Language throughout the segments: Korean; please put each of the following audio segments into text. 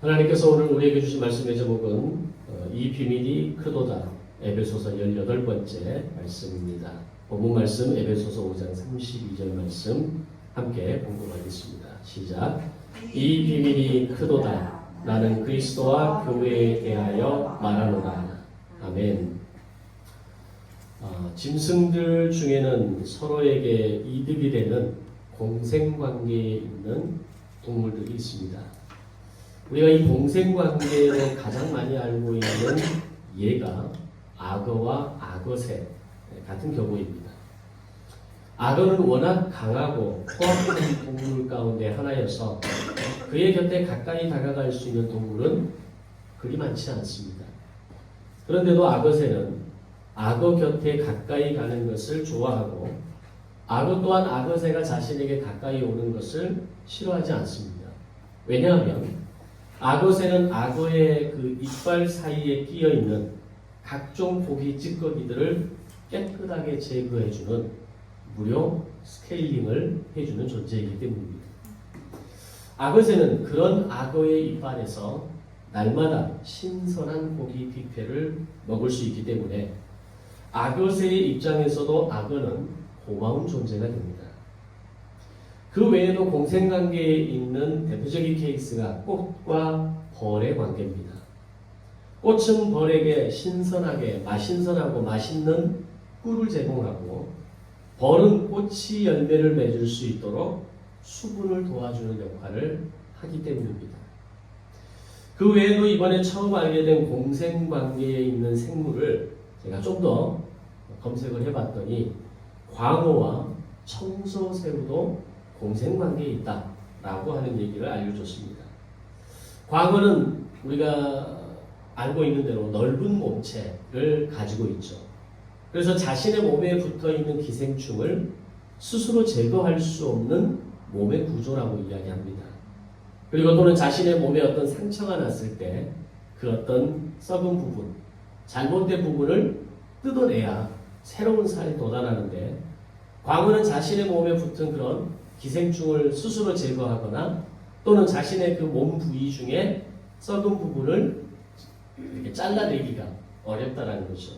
하나님께서 오늘 우리에게 주신 말씀의 제목은 이 비밀이 크도다. 에베소서 18번째 말씀입니다. 본문 말씀 에베소서 5장 32절 말씀 함께 공부하겠습니다. 시작. 이 비밀이 크도다. 나는 그리스도와 교회에 대하여 말하노라. 아멘. 짐승들 중에는 서로에게 이득이 되는 공생관계에 있는 동물들이 있습니다. 우리가 이 공생관계를 가장 많이 알고 있는 예가 악어와 악어새 같은 경우입니다. 악어는 워낙 강하고 포악한 동물 가운데 하나여서 그의 곁에 가까이 다가갈 수 있는 동물은 그리 많지 않습니다. 그런데도 악어새는 악어 곁에 가까이 가는 것을 좋아하고 악어 또한 악어새가 자신에게 가까이 오는 것을 싫어하지 않습니다. 왜냐하면 악어새는 악어의 그 이빨 사이에 끼어 있는 각종 고기 찌꺼기들을 깨끗하게 제거해주는 무료 스케일링을 해주는 존재이기 때문입니다. 악어새는 그런 악어의 이빨에서 날마다 신선한 고기 뷔페를 먹을 수 있기 때문에 악어새의 입장에서도 악어는 고마운 존재가 됩니다. 그 외에도 공생관계에 있는 대표적인 케이스가 꽃과 벌의 관계입니다. 꽃은 벌에게 신선하고 맛있는 꿀을 제공하고 벌은 꽃이 열매를 맺을 수 있도록 수분을 도와주는 역할을 하기 때문입니다. 그 외에도 이번에 처음 알게 된 공생관계에 있는 생물을 제가 좀 더 검색을 해봤더니 광어와 청소새우도 공생관계에 있다라고 하는 얘기를 알려줬습니다. 광어는 우리가 알고 있는 대로 넓은 몸체를 가지고 있죠. 그래서 자신의 몸에 붙어있는 기생충을 스스로 제거할 수 없는 몸의 구조라고 이야기합니다. 그리고 또는 자신의 몸에 어떤 상처가 났을 때 그 어떤 썩은 부분, 잘못된 부분을 뜯어내야 새로운 살이 돋아나는데 광어는 자신의 몸에 붙은 그런 기생충을 스스로 제거하거나 또는 자신의 그 몸 부위 중에 썩은 부분을 이렇게 잘라내기가 어렵다라는 거죠.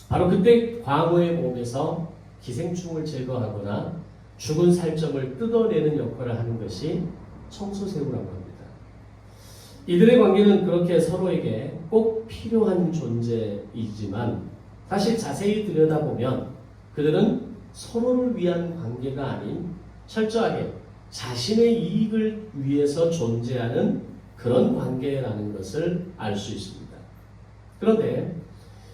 바로 그때 광어의 몸에서 기생충을 제거하거나 죽은 살점을 뜯어내는 역할을 하는 것이 청소새우라고 합니다. 이들의 관계는 그렇게 서로에게 꼭 필요한 존재이지만 사실 자세히 들여다보면 그들은 서로를 위한 관계가 아닌 철저하게 자신의 이익을 위해서 존재하는 그런 관계라는 것을 알 수 있습니다. 그런데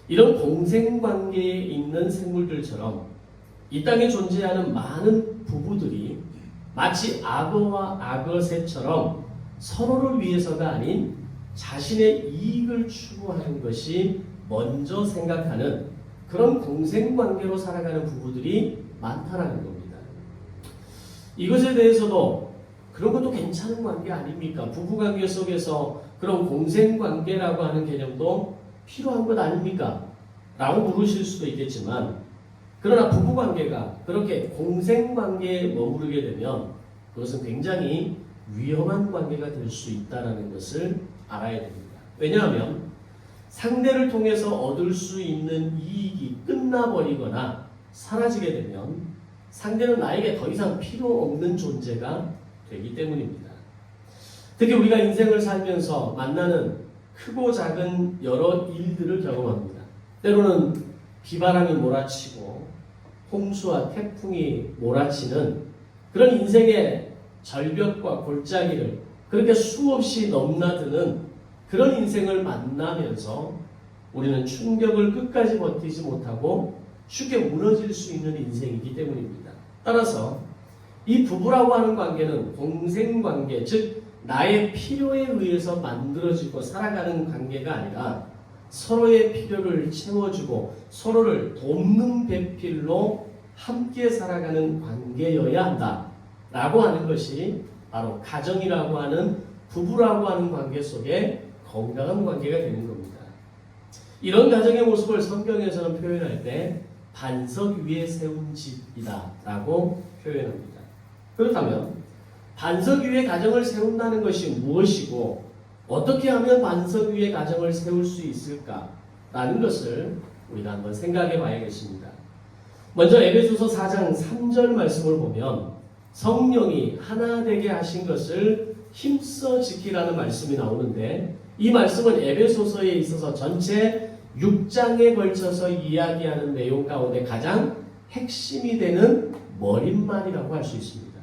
이런 공생관계에 있는 생물들처럼 이 땅에 존재하는 많은 부부들이 마치 악어와 악어새처럼 서로를 위해서가 아닌 자신의 이익을 추구하는 것이 먼저 생각하는 그런 공생관계로 살아가는 부부들이 많다라는 겁니다. 이것에 대해서도 그런 것도 괜찮은 관계 아닙니까? 부부관계 속에서 그런 공생관계라고 하는 개념도 필요한 것 아닙니까? 라고 물으실 수도 있겠지만 그러나 부부관계가 그렇게 공생관계에 머무르게 되면 그것은 굉장히 위험한 관계가 될 수 있다는 것을 알아야 됩니다. 왜냐하면 상대를 통해서 얻을 수 있는 이익이 끝나버리거나 사라지게 되면 상대는 나에게 더 이상 필요 없는 존재가 되기 때문입니다. 특히 우리가 인생을 살면서 만나는 크고 작은 여러 일들을 경험합니다. 때로는 비바람이 몰아치고 홍수와 태풍이 몰아치는 그런 인생의 절벽과 골짜기를 그렇게 수없이 넘나드는 그런 인생을 만나면서 우리는 충격을 끝까지 버티지 못하고 쉽게 무너질 수 있는 인생이기 때문입니다. 따라서 이 부부라고 하는 관계는 공생관계, 즉 나의 필요에 의해서 만들어지고 살아가는 관계가 아니라 서로의 필요를 채워주고 서로를 돕는 배필로 함께 살아가는 관계여야 한다라고 하는 것이 바로 가정이라고 하는 부부라고 하는 관계 속에 건강한 관계가 되는 겁니다. 이런 가정의 모습을 성경에서는 표현할 때 반석 위에 세운 집이다 라고 표현합니다. 그렇다면 반석 위에 가정을 세운다는 것이 무엇이고 어떻게 하면 반석 위에 가정을 세울 수 있을까라는 것을 우리가 한번 생각해 봐야겠습니다. 먼저 에베소서 4장 3절 말씀을 보면 성령이 하나 되게 하신 것을 힘써 지키라는 말씀이 나오는데, 이 말씀은 에베소서에 있어서 전체 6장에 걸쳐서 이야기하는 내용 가운데 가장 핵심이 되는 머릿말이라고 할 수 있습니다.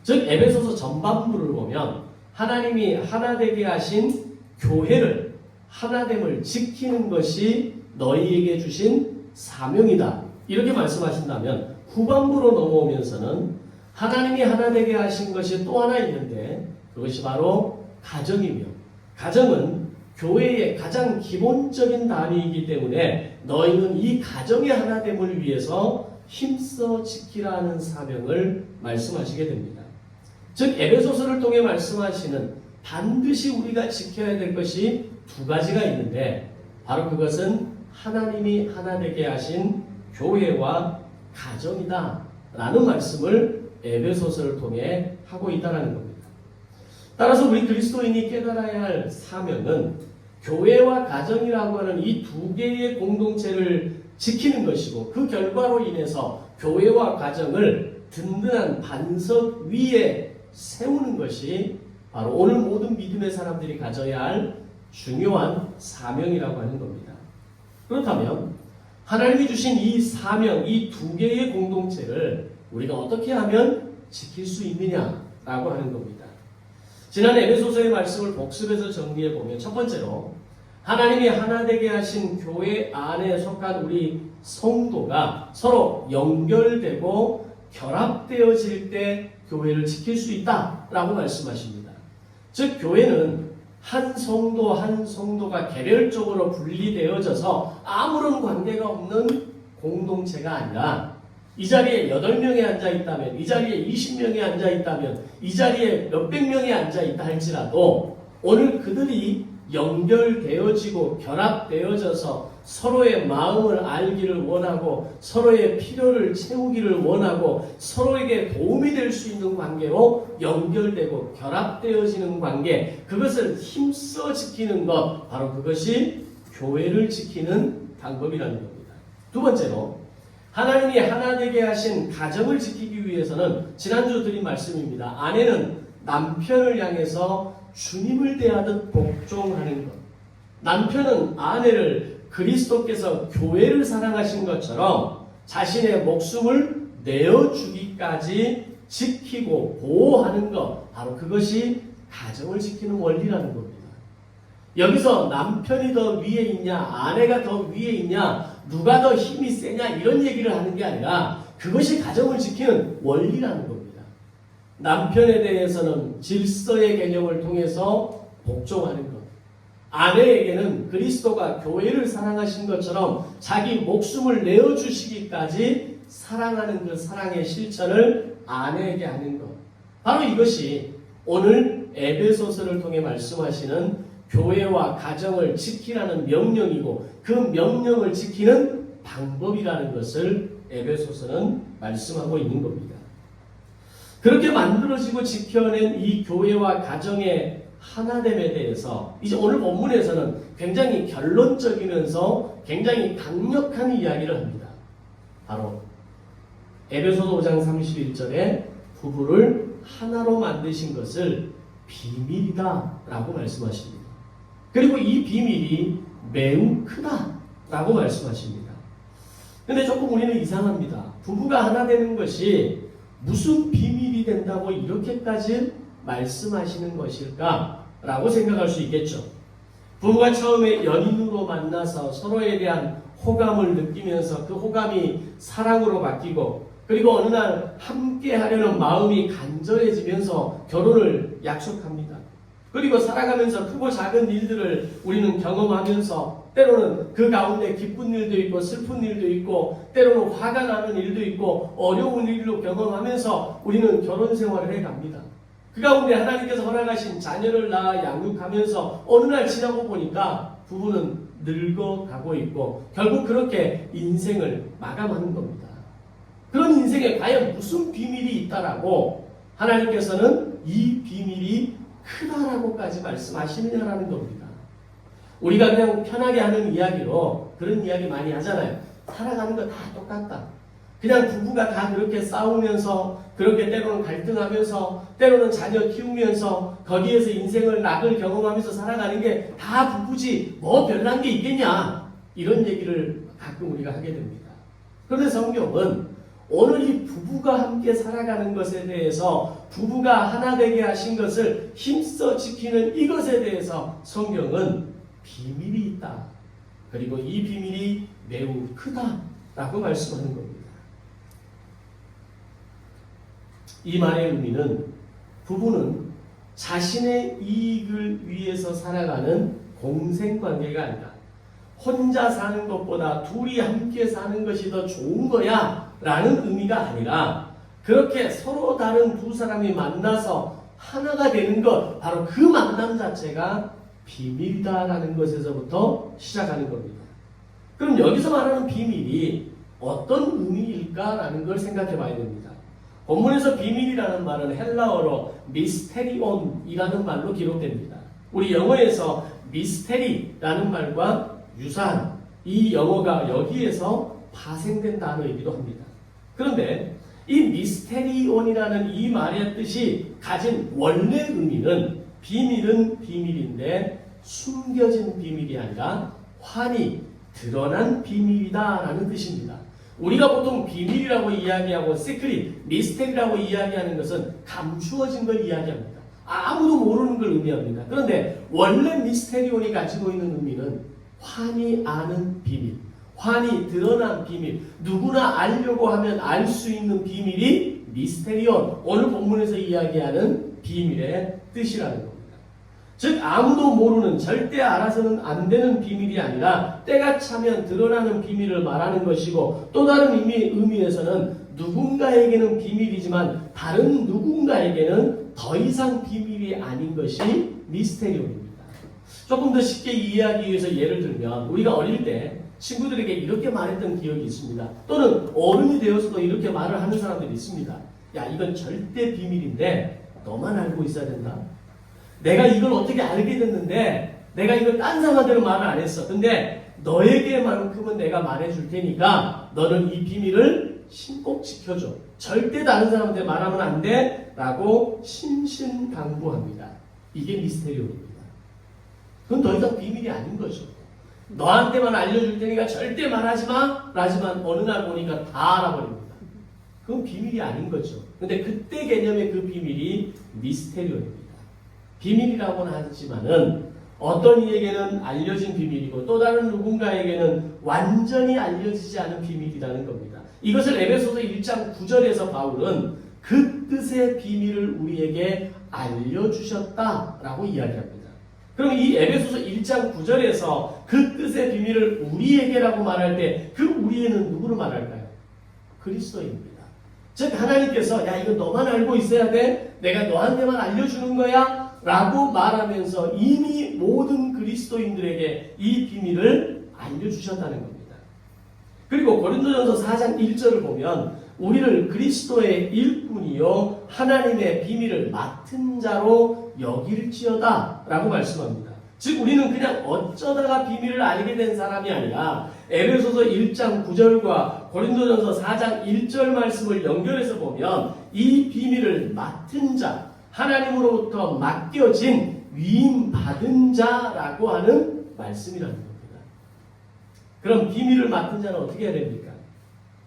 즉 에베소서 전반부를 보면 하나님이 하나 되게 하신 교회를, 하나됨을 지키는 것이 너희에게 주신 사명이다, 이렇게 말씀하신다면, 후반부로 넘어오면서는 하나님이 하나 되게 하신 것이 또 하나 있는데 그것이 바로 가정이며, 가정은 교회의 가장 기본적인 단위이기 때문에 너희는 이 가정의 하나됨을 위해서 힘써 지키라는 사명을 말씀하시게 됩니다. 즉 에베소서를 통해 말씀하시는 반드시 우리가 지켜야 될 것이 두 가지가 있는데, 바로 그것은 하나님이 하나 되게 하신 교회와 가정이다 라는 말씀을 에베소서를 통해 하고 있다는 겁니다. 따라서 우리 그리스도인이 깨달아야 할 사명은 교회와 가정이라고 하는 이 두 개의 공동체를 지키는 것이고, 그 결과로 인해서 교회와 가정을 든든한 반석 위에 세우는 것이 바로 오늘 모든 믿음의 사람들이 가져야 할 중요한 사명이라고 하는 겁니다. 그렇다면 하나님이 주신 이 사명, 이 두 개의 공동체를 우리가 어떻게 하면 지킬 수 있느냐라고 하는 겁니다. 지난 에베소서의 말씀을 복습해서 정리해 보면, 첫 번째로 하나님이 하나 되게 하신 교회 안에 속한 우리 성도가 서로 연결되고 결합되어질 때 교회를 지킬 수 있다라고 말씀하십니다. 즉 교회는 한 성도 한 성도가 개별적으로 분리되어져서 아무런 관계가 없는 공동체가 아니라, 이 자리에 8명이 앉아있다면, 이 자리에 20명이 앉아있다면, 이 자리에 몇백 명이 앉아있다 할지라도 오늘 그들이 연결되어지고 결합되어져서 서로의 마음을 알기를 원하고 서로의 필요를 채우기를 원하고 서로에게 도움이 될 수 있는 관계로 연결되고 결합되어지는 관계, 그것을 힘써 지키는 것, 바로 그것이 교회를 지키는 방법이라는 겁니다. 두 번째로 하나님이 하나 되게 하신 가정을 지키기 위해서는 지난주 드린 말씀입니다. 아내는 남편을 향해서 주님을 대하듯 복종하는 것. 남편은 아내를 그리스도께서 교회를 사랑하신 것처럼 자신의 목숨을 내어주기까지 지키고 보호하는 것, 바로 그것이 가정을 지키는 원리라는 겁니다. 여기서 남편이 더 위에 있냐, 아내가 더 위에 있냐, 누가 더 힘이 세냐, 이런 얘기를 하는 게 아니라 그것이 가정을 지키는 원리라는 겁니다. 남편에 대해서는 질서의 개념을 통해서 복종하는 것, 아내에게는 그리스도가 교회를 사랑하신 것처럼 자기 목숨을 내어주시기까지 사랑하는 그 사랑의 실천을 아내에게 하는 것, 바로 이것이 오늘 에베소서를 통해 말씀하시는 교회와 가정을 지키라는 명령이고, 그 명령을 지키는 방법이라는 것을 에베소서는 말씀하고 있는 겁니다. 그렇게 만들어지고 지켜낸 이 교회와 가정의 하나됨에 대해서 이제 오늘 본문에서는 굉장히 결론적이면서 굉장히 강력한 이야기를 합니다. 바로 에베소서 5장 31절에 부부를 하나로 만드신 것을 비밀이다 라고 말씀하십니다. 그리고 이 비밀이 매우 크다 라고 말씀하십니다. 근데 조금 우리는 이상합니다. 부부가 하나 되는 것이 무슨 비밀이 된다고 이렇게까지 말씀하시는 것일까 라고 생각할 수 있겠죠. 부부가 처음에 연인으로 만나서 서로에 대한 호감을 느끼면서 그 호감이 사랑으로 바뀌고, 그리고 어느 날 함께 하려는 마음이 간절해지면서 결혼을 약속합니다. 그리고 살아가면서 크고 작은 일들을 우리는 경험하면서 때로는 그 가운데 기쁜 일도 있고 슬픈 일도 있고 때로는 화가 나는 일도 있고 어려운 일도 경험하면서 우리는 결혼 생활을 해갑니다. 그 가운데 하나님께서 허락하신 자녀를 낳아 양육하면서 어느 날 지나고 보니까 부부는 늙어가고 있고 결국 그렇게 인생을 마감하는 겁니다. 그런 인생에 과연 무슨 비밀이 있다라고 하나님께서는 이 비밀이 크다라고까지 말씀하시느냐라는 겁니다. 우리가 그냥 편하게 하는 이야기로 그런 이야기 많이 하잖아요. 살아가는 거 다 똑같다. 그냥 부부가 다 그렇게 싸우면서, 그렇게 때로는 갈등하면서, 때로는 자녀 키우면서, 거기에서 인생을 낙을 경험하면서 살아가는 게 다 부부지 뭐 별난 게 있겠냐, 이런 얘기를 가끔 우리가 하게 됩니다. 그런데 성경은 오늘 이 부부가 함께 살아가는 것에 대해서, 부부가 하나 되게 하신 것을 힘써 지키는 이것에 대해서 성경은 비밀이 있다, 그리고 이 비밀이 매우 크다라고 말씀하는 겁니다. 이 말의 의미는 부부는 자신의 이익을 위해서 살아가는 공생관계가 아니다. 혼자 사는 것보다 둘이 함께 사는 것이 더 좋은 거야 라는 의미가 아니라, 그렇게 서로 다른 두 사람이 만나서 하나가 되는 것, 바로 그 만남 자체가 비밀이다라는 것에서부터 시작하는 겁니다. 그럼 여기서 말하는 비밀이 어떤 의미일까라는 걸 생각해 봐야 됩니다. 본문에서 비밀이라는 말은 헬라어로 미스테리온이라는 말로 기록됩니다. 우리 영어에서 미스테리라는 말과 유사한 이 영어가 여기에서 파생된 단어이기도 합니다. 그런데 이 미스테리온이라는 이 말의 뜻이 가진 원래 의미는, 비밀은 비밀인데 숨겨진 비밀이 아니라 환히 드러난 비밀이다라는 뜻입니다. 우리가 보통 비밀이라고 이야기하고 시크릿, 미스테리라고 이야기하는 것은 감추어진 걸 이야기합니다. 아무도 모르는 걸 의미합니다. 그런데 원래 미스테리온이 가지고 있는 의미는 환히 아는 비밀, 환히 드러난 비밀, 누구나 알려고 하면 알 수 있는 비밀이 미스테리온, 오늘 본문에서 이야기하는 비밀의 뜻이라는 겁니다. 즉 아무도 모르는, 절대 알아서는 안 되는 비밀이 아니라 때가 차면 드러나는 비밀을 말하는 것이고, 또 다른 의미에서는 누군가에게는 비밀이지만 다른 누군가에게는 더 이상 비밀이 아닌 것이 미스테리온입니다. 조금 더 쉽게 이해하기 위해서 예를 들면, 우리가 어릴 때 친구들에게 이렇게 말했던 기억이 있습니다. 또는 어른이 되어서도 이렇게 말을 하는 사람들이 있습니다. 야, 이건 절대 비밀인데 너만 알고 있어야 된다. 내가 이걸 어떻게 알게 됐는데 내가 이걸 딴 사람한테는 말을 안 했어. 근데 너에게만큼은 내가 말해줄 테니까 너는 이 비밀을 꼭 지켜줘. 절대 다른 사람한테 말하면 안 돼 라고 신신당부합니다. 이게 미스테리온입니다. 그건 더 이상 비밀이 아닌 거죠. 너한테만 알려줄 테니까 절대 말하지 마 라지만 어느 날 보니까 다 알아버립니다. 그건 비밀이 아닌 거죠. 근데 그때 개념의 그 비밀이 미스테리온입니다. 비밀이라고는 하지만은 어떤 이에게는 알려진 비밀이고 또 다른 누군가에게는 완전히 알려지지 않은 비밀이라는 겁니다. 이것을 에베소서 1장 9절에서 바울은 그 뜻의 비밀을 우리에게 알려주셨다라고 이야기합니다. 그럼 이 에베소서 1장 9절에서 그 뜻의 비밀을 우리에게라고 말할 때 그 우리에는 누구를 말할까요? 그리스도입니다. 즉 하나님께서 야 이거 너만 알고 있어야 돼? 내가 너한테만 알려주는 거야? 라고 말하면서 이미 모든 그리스도인들에게 이 비밀을 알려주셨다는 겁니다. 그리고 고린도전서 4장 1절을 보면 우리를 그리스도의 일꾼이요 하나님의 비밀을 맡은 자로 여길지어다 라고 말씀합니다. 즉 우리는 그냥 어쩌다가 비밀을 알게 된 사람이 아니라 에베소서 1장 9절과 고린도전서 4장 1절 말씀을 연결해서 보면 이 비밀을 맡은 자, 하나님으로부터 맡겨진 위임받은 자라고 하는 말씀이라는 겁니다. 그럼 비밀을 맡은 자는 어떻게 해야 됩니까?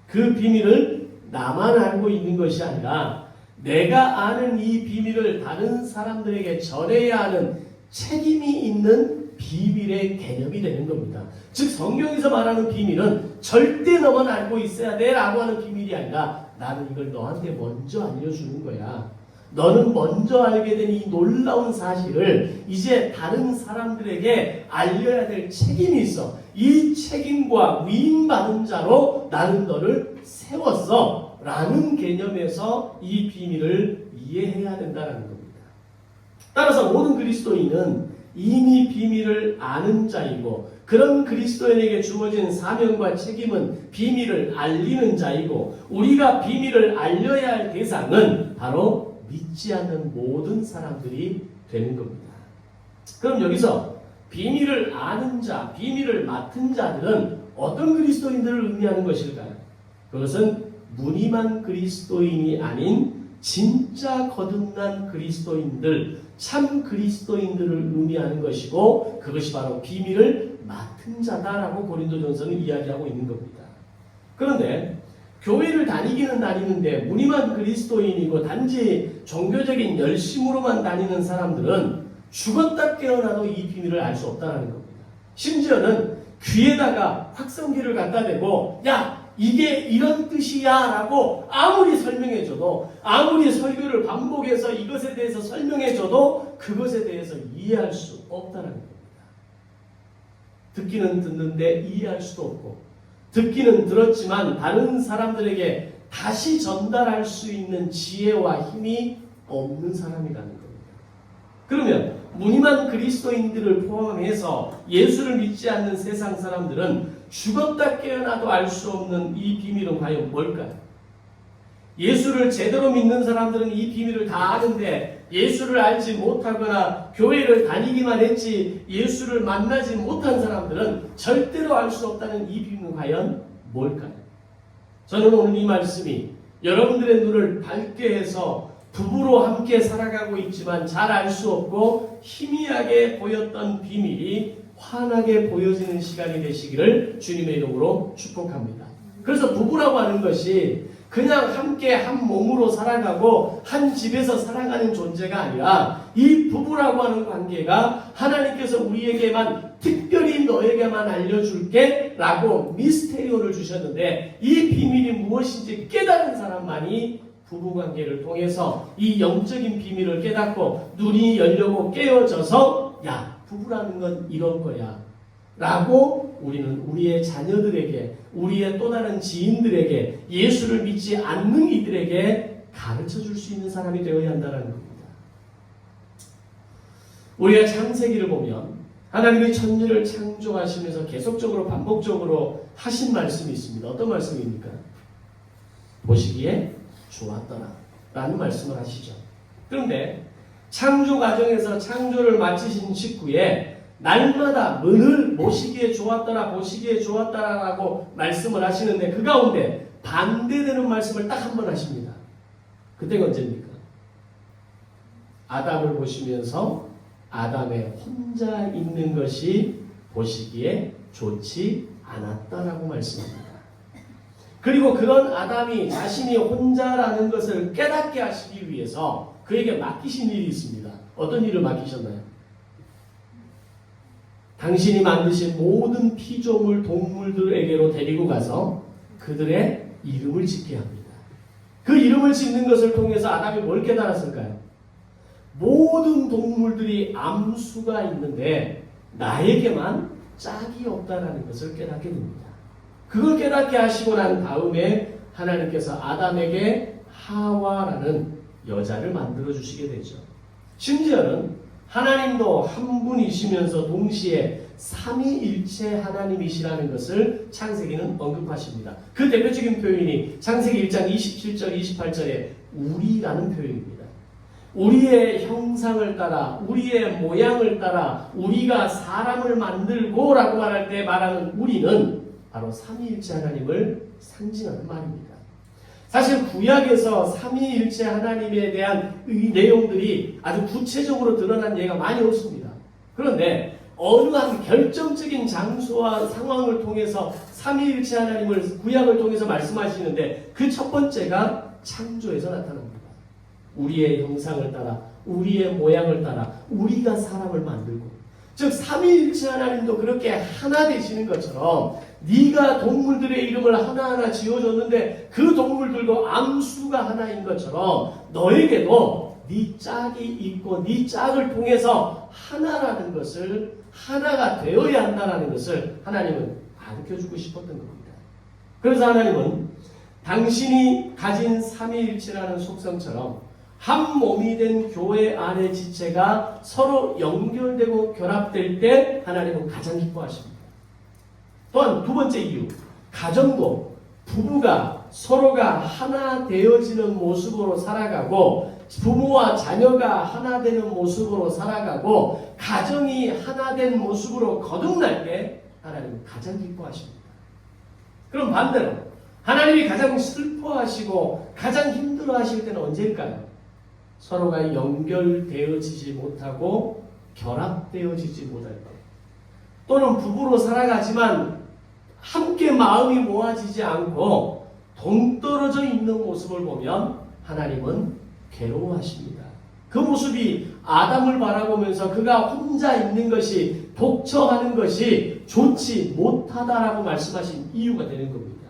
그 비밀을 나만 알고 있는 것이 아니라 내가 아는 이 비밀을 다른 사람들에게 전해야 하는 책임이 있는 비밀의 개념이 되는 겁니다. 즉 성경에서 말하는 비밀은 절대 너만 알고 있어야 돼 라고 하는 비밀이 아니라 나는 이걸 너한테 먼저 알려주는 거야. 너는 먼저 알게 된 이 놀라운 사실을 이제 다른 사람들에게 알려야 될 책임이 있어. 이 책임과 위임받은 자로 나는 너를 세웠어 라는 개념에서 이 비밀을 이해해야 된다는 겁니다. 따라서 모든 그리스도인은 이미 비밀을 아는 자이고 그런 그리스도인에게 주어진 사명과 책임은 비밀을 알리는 자이고 우리가 비밀을 알려야 할 대상은 바로 믿지 않는 모든 사람들이 되는 겁니다. 그럼 여기서 비밀을 아는 자, 비밀을 맡은 자들은 어떤 그리스도인들을 의미하는 것일까요? 그것은 무늬만 그리스도인이 아닌 진짜 거듭난 그리스도인들, 참 그리스도인들을 의미하는 것이고, 그것이 바로 비밀을 맡은 자다라고 고린도전서는 이야기하고 있는 겁니다. 그런데 교회를 다니기는 다니는데 무늬만 그리스도인이고 단지 종교적인 열심으로만 다니는 사람들은 죽었다 깨어나도 이 비밀을 알 수 없다는 겁니다. 심지어는 귀에다가 확성기를 갖다 대고 야 이게 이런 뜻이야 라고 아무리 설명해줘도, 아무리 설교를 반복해서 이것에 대해서 설명해줘도 그것에 대해서 이해할 수 없다는 겁니다. 듣기는 듣는데 이해할 수도 없고, 듣기는 들었지만 다른 사람들에게 다시 전달할 수 있는 지혜와 힘이 없는 사람이라는 겁니다. 그러면 무늬만 그리스도인들을 포함해서 예수를 믿지 않는 세상 사람들은 죽었다 깨어나도 알 수 없는 이 비밀은 과연 뭘까요? 예수를 제대로 믿는 사람들은 이 비밀을 다 아는데 예수를 알지 못하거나 교회를 다니기만 했지 예수를 만나지 못한 사람들은 절대로 알 수 없다는 이 비밀은 과연 뭘까요? 저는 오늘 이 말씀이 여러분들의 눈을 밝게 해서 부부로 함께 살아가고 있지만 잘 알 수 없고 희미하게 보였던 비밀이 환하게 보여지는 시간이 되시기를 주님의 이름으로 축복합니다. 그래서 부부라고 하는 것이 그냥 함께 한 몸으로 살아가고 한 집에서 살아가는 존재가 아니라 이 부부라고 하는 관계가 하나님께서 우리에게만 특별히 너에게만 알려줄게 라고 미스테리오를 주셨는데, 이 비밀이 무엇인지 깨달은 사람만이 부부관계를 통해서 이 영적인 비밀을 깨닫고 눈이 열려고 깨어져서 야 부부라는 건 이런 거야 라고 우리는 우리의 자녀들에게, 우리의 또 다른 지인들에게, 예수를 믿지 않는 이들에게 가르쳐 줄 수 있는 사람이 되어야 한다는 겁니다. 우리가 창세기를 보면 하나님이 천지를 창조하시면서 계속적으로 반복적으로 하신 말씀이 있습니다. 어떤 말씀입니까? 보시기에 좋았더라 라는 말씀을 하시죠. 그런데 창조 과정에서 창조를 마치신 직후에 날마다 늘 보시기에 좋았더라, 보시기에 좋았더라라고 말씀을 하시는데 그 가운데 반대되는 말씀을 딱 한 번 하십니다. 그때가 언제입니까? 아담을 보시면서 아담의 혼자 있는 것이 보시기에 좋지 않았다라고 말씀합니다. 그리고 그런 아담이 자신이 혼자라는 것을 깨닫게 하시기 위해서 그에게 맡기신 일이 있습니다. 어떤 일을 맡기셨나요? 당신이 만드신 모든 피조물 동물들에게로 데리고 가서 그들의 이름을 짓게 합니다. 그 이름을 짓는 것을 통해서 아담이 뭘 깨달았을까요? 모든 동물들이 암수가 있는데 나에게만 짝이 없다는 것을 깨닫게 됩니다. 그걸 깨닫게 하시고 난 다음에 하나님께서 아담에게 하와라는 여자를 만들어 주시게 되죠. 심지어는 하나님도 한 분이시면서 동시에 삼위일체 하나님이시라는 것을 창세기는 언급하십니다. 그 대표적인 표현이 창세기 1장 27절 28절에 우리라는 표현입니다. 우리의 형상을 따라, 우리의 모양을 따라 우리가 사람을 만들고 라고 말할 때 말하는 우리는 바로 삼위일체 하나님을 상징하는 말입니다. 사실 구약에서 삼위일체 하나님에 대한 이 내용들이 아주 구체적으로 드러난 예가 많이 없습니다. 그런데 어느 한 결정적인 장소와 상황을 통해서 삼위일체 하나님을 구약을 통해서 말씀하시는데 그 첫 번째가 창조에서 나타납니다. 우리의 형상을 따라, 우리의 모양을 따라 우리가 사람을 만들고, 즉 삼위일체 하나님도 그렇게 하나 되시는 것처럼 네가 동물들의 이름을 하나하나 지어줬는데 그 동물들도 암수가 하나인 것처럼 너에게도 네 짝이 있고 네 짝을 통해서 하나라는 것을, 하나가 되어야 한다는 것을 하나님은 가르쳐주고 싶었던 겁니다. 그래서 하나님은 당신이 가진 삼위일체라는 속성처럼 한 몸이 된 교회 안의 지체가 서로 연결되고 결합될 때 하나님은 가장 기뻐하십니다. 또한 두 번째 이유, 가정도 부부가 서로가 하나 되어지는 모습으로 살아가고 부모와 자녀가 하나 되는 모습으로 살아가고 가정이 하나 된 모습으로 거듭날 때 하나님은 가장 기뻐하십니다. 그럼 반대로 하나님이 가장 슬퍼하시고 가장 힘들어하실 때는 언제일까요? 서로가 연결되어지지 못하고 결합되어지지 못할 때, 또는 부부로 살아가지만 함께 마음이 모아지지 않고 동떨어져 있는 모습을 보면 하나님은 괴로워하십니다. 그 모습이 아담을 바라보면서 그가 혼자 있는 것이, 독처하는 것이 좋지 못하다라고 말씀하신 이유가 되는 겁니다.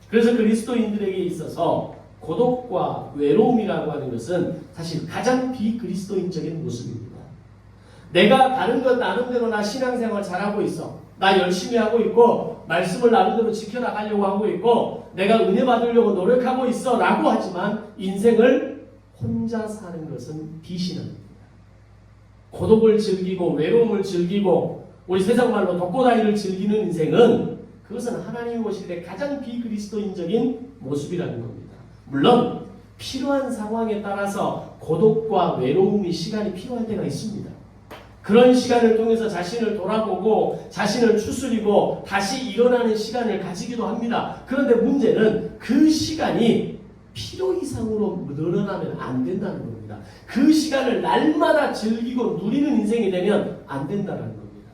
그래서 그리스도인들에게 있어서 고독과 외로움이라고 하는 것은 사실 가장 비그리스도인적인 모습입니다. 내가 다른 것 나름대로 나 신앙생활 잘하고 있어. 나 열심히 하고 있고 말씀을 나름대로 지켜나가려고 하고 있고 내가 은혜 받으려고 노력하고 있어 라고 하지만 인생을 혼자 사는 것은 비신앙입니다. 고독을 즐기고 외로움을 즐기고 우리 세상 말로 독고다이를 즐기는 인생은 그것은 하나님이 보실 때 가장 비그리스도인적인 모습이라는 겁니다. 물론 필요한 상황에 따라서 고독과 외로움이 시간이 필요할 때가 있습니다. 그런 시간을 통해서 자신을 돌아보고 자신을 추스리고 다시 일어나는 시간을 가지기도 합니다. 그런데 문제는 그 시간이 필요 이상으로 늘어나면 안 된다는 겁니다. 그 시간을 날마다 즐기고 누리는 인생이 되면 안 된다는 겁니다.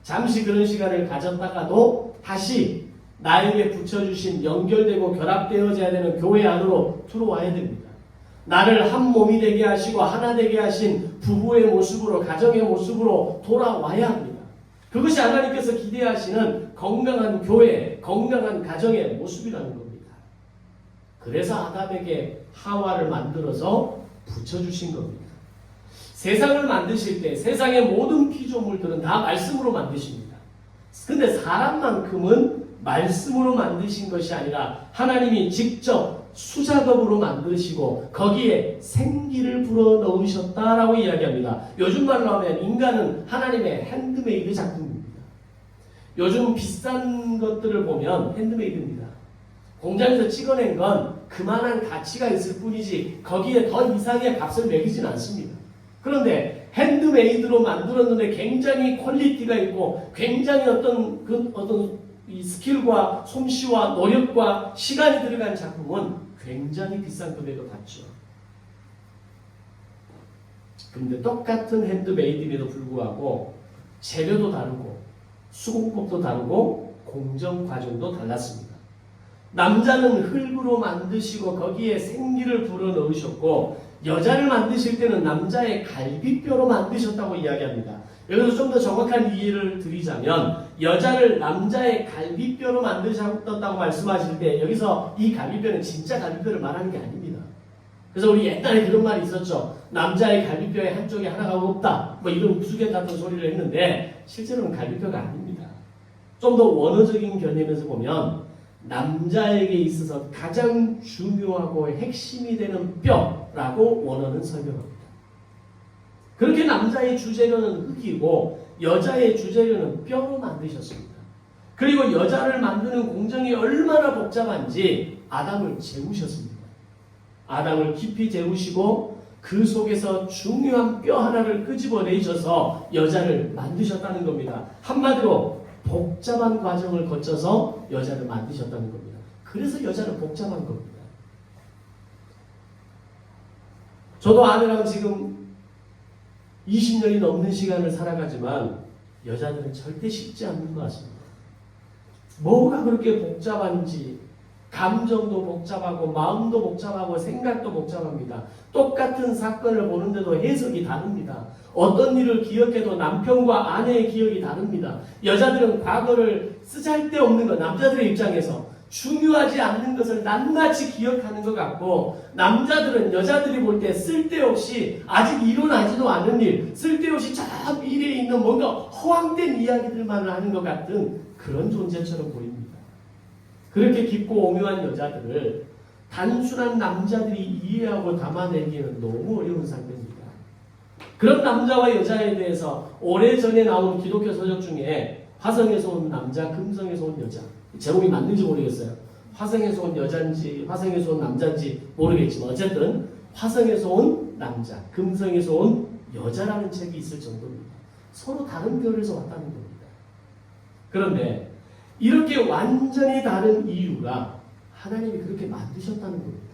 잠시 그런 시간을 가졌다가도 다시 나에게 붙여주신 연결되고 결합되어져야 되는 교회 안으로 들어와야 됩니다. 나를 한 몸이 되게 하시고 하나 되게 하신 부부의 모습으로 가정의 모습으로 돌아와야 합니다. 그것이 하나님께서 기대하시는 건강한 교회, 건강한 가정의 모습이라는 겁니다. 그래서 아담에게 하와를 만들어서 붙여주신 겁니다. 세상을 만드실 때 세상의 모든 피조물들은 다 말씀으로 만드십니다. 근데 사람만큼은 말씀으로 만드신 것이 아니라 하나님이 직접 수작업으로 만드시고 거기에 생기를 불어넣으셨다라고 이야기합니다. 요즘 말로 하면 인간은 하나님의 핸드메이드 작품입니다. 요즘 비싼 것들을 보면 핸드메이드입니다. 공장에서 찍어낸 건 그만한 가치가 있을 뿐이지 거기에 더 이상의 값을 매기진 않습니다. 그런데 핸드메이드로 만들었는데 굉장히 퀄리티가 있고 굉장히 어떤 이 스킬과 솜씨와 노력과 시간이 들어간 작품은 굉장히 비싼 금액을 받죠. 그런데 똑같은 핸드메이드임에도 불구하고 재료도 다르고 수공법도 다르고 공정 과정도 달랐습니다. 남자는 흙으로 만드시고 거기에 생기를 불어넣으셨고 여자를 만드실 때는 남자의 갈비뼈로 만드셨다고 이야기합니다. 여기서 좀 더 정확한 이해를 드리자면 여자를 남자의 갈비뼈로 만드셨다고 말씀하실 때 여기서 이 갈비뼈는 진짜 갈비뼈를 말하는 게 아닙니다. 그래서 우리 옛날에 그런 말이 있었죠. 남자의 갈비뼈에 한쪽에 하나가 없다. 뭐 이런 우스갯 같은 소리를 했는데 실제로는 갈비뼈가 아닙니다. 좀 더 원어적인 개념에서 보면 남자에게 있어서 가장 중요하고 핵심이 되는 뼈라고 원어는 설명합니다. 그렇게 남자의 주재료는 흙이고 여자의 주재료는 뼈로 만드셨습니다. 그리고 여자를 만드는 공정이 얼마나 복잡한지 아담을 재우셨습니다. 아담을 깊이 재우시고 그 속에서 중요한 뼈 하나를 끄집어내셔서 여자를 만드셨다는 겁니다. 한마디로 복잡한 과정을 거쳐서 여자를 만드셨다는 겁니다. 그래서 여자는 복잡한 겁니다. 저도 아내랑 지금 20년이 넘는 시간을 살아가지만 여자들은 절대 쉽지 않는 것 같습니다. 뭐가 그렇게 복잡한지 감정도 복잡하고 마음도 복잡하고 생각도 복잡합니다. 똑같은 사건을 보는데도 해석이 다릅니다. 어떤 일을 기억해도 남편과 아내의 기억이 다릅니다. 여자들은 과거를 쓰잘데없는 것, 남자들의 입장에서 중요하지 않는 것을 낱낱이 기억하는 것 같고 남자들은 여자들이 볼 때 쓸데없이 아직 일어나지도 않은 일, 쓸데없이 저 미래에 있는 뭔가 허황된 이야기들만 하는 것 같은 그런 존재처럼 보입니다. 그렇게 깊고 오묘한 여자들을 단순한 남자들이 이해하고 담아내기는 너무 어려운 상태입니다. 그런 남자와 여자에 대해서 오래전에 나온 기독교 서적 중에 화성에서 온 남자, 금성에서 온 여자, 제목이 맞는지 모르겠어요. 화성에서 온 여자인지 화성에서 온 남자인지 모르겠지만 어쨌든 화성에서 온 남자, 금성에서 온 여자라는 책이 있을 정도입니다. 서로 다른 별에서 왔다는 겁니다. 그런데 이렇게 완전히 다른 이유가 하나님이 그렇게 만드셨다는 겁니다.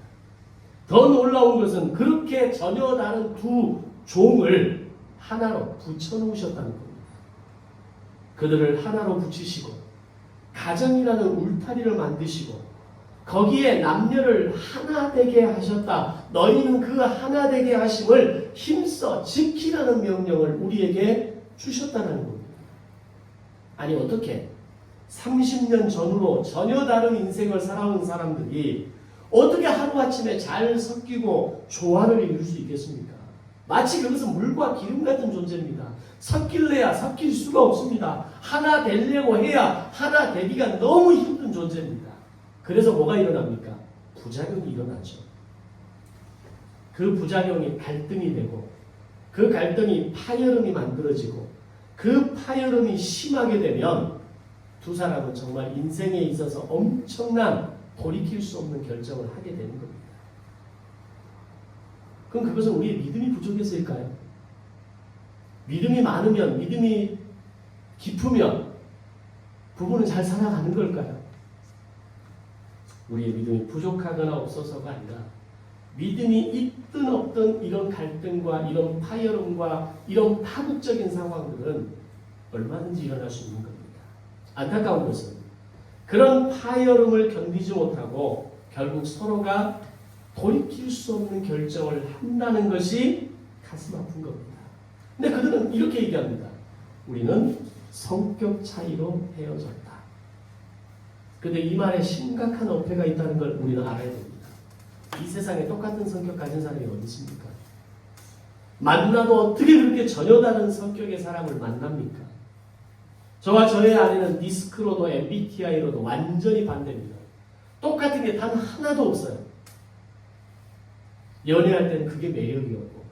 더 놀라운 것은 그렇게 전혀 다른 두 종을 하나로 붙여놓으셨다는 겁니다. 그들을 하나로 붙이시고 가정이라는 울타리를 만드시고 거기에 남녀를 하나 되게 하셨다. 너희는 그 하나 되게 하심을 힘써 지키라는 명령을 우리에게 주셨다는 겁니다. 아니 어떻게 30년 전으로 전혀 다른 인생을 살아온 사람들이 어떻게 하루아침에 잘 섞이고 조화를 이룰 수 있겠습니까? 마치 그것은 물과 기름 같은 존재입니다. 섞일래야 섞일 수가 없습니다. 하나 되려고 해야 하나 되기가 너무 힘든 존재입니다. 그래서 뭐가 일어납니까? 부작용이 일어나죠. 그 부작용이 갈등이 되고 그 갈등이 파열음이 만들어지고 그 파열음이 심하게 되면 두 사람은 정말 인생에 있어서 엄청난 돌이킬 수 없는 결정을 하게 되는 겁니다. 그럼 그것은 우리의 믿음이 부족해서일까요? 믿음이 많으면, 믿음이 깊으면 부부는 잘 살아가는 걸까요? 우리의 믿음이 부족하거나 없어서가 아니라 믿음이 있든 없든 이런 갈등과 이런 파열음과 이런 파국적인 상황들은 얼마든지 일어날 수 있는 겁니다. 안타까운 것은 그런 파열음을 견디지 못하고 결국 서로가 돌이킬 수 없는 결정을 한다는 것이 가슴 아픈 겁니다. 근데 그들은 이렇게 얘기합니다. 우리는 성격 차이로 헤어졌다. 근데 이 말에 심각한 어폐가 있다는 걸 우리는 알아야 됩니다. 이 세상에 똑같은 성격 가진 사람이 어디 있습니까? 만나도 어떻게 그렇게 전혀 다른 성격의 사람을 만납니까? 저와 저의 아내는 디스크로도 MBTI로도 완전히 반대입니다. 똑같은 게 단 하나도 없어요. 연애할 때는 그게 매력이었고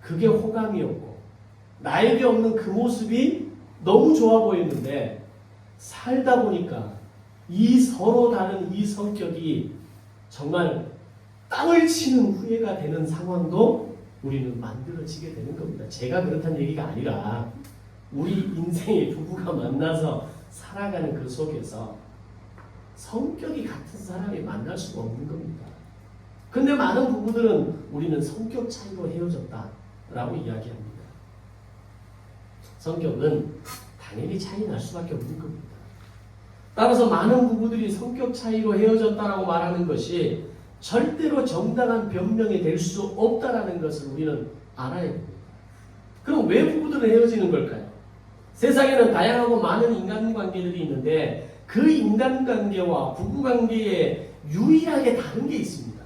그게 호감이었고 나에게 없는 그 모습이 너무 좋아 보이는데 살다 보니까 이 서로 다른 이 성격이 정말 땅을 치는 후회가 되는 상황도 우리는 만들어지게 되는 겁니다. 제가 그렇다는 얘기가 아니라 우리 인생의 부부가 만나서 살아가는 그 속에서 성격이 같은 사람이 만날 수가 없는 겁니다. 근데 많은 부부들은 우리는 성격 차이로 헤어졌다라고 이야기합니다. 성격은 당연히 차이 날 수밖에 없는 겁니다. 따라서 많은 부부들이 성격 차이로 헤어졌다라고 말하는 것이 절대로 정당한 변명이 될 수 없다라는 것을 우리는 알아야 됩니다. 그럼 왜 부부들은 헤어지는 걸까요? 세상에는 다양하고 많은 인간관계들이 있는데 그 인간관계와 부부관계에 유일하게 다른 게 있습니다.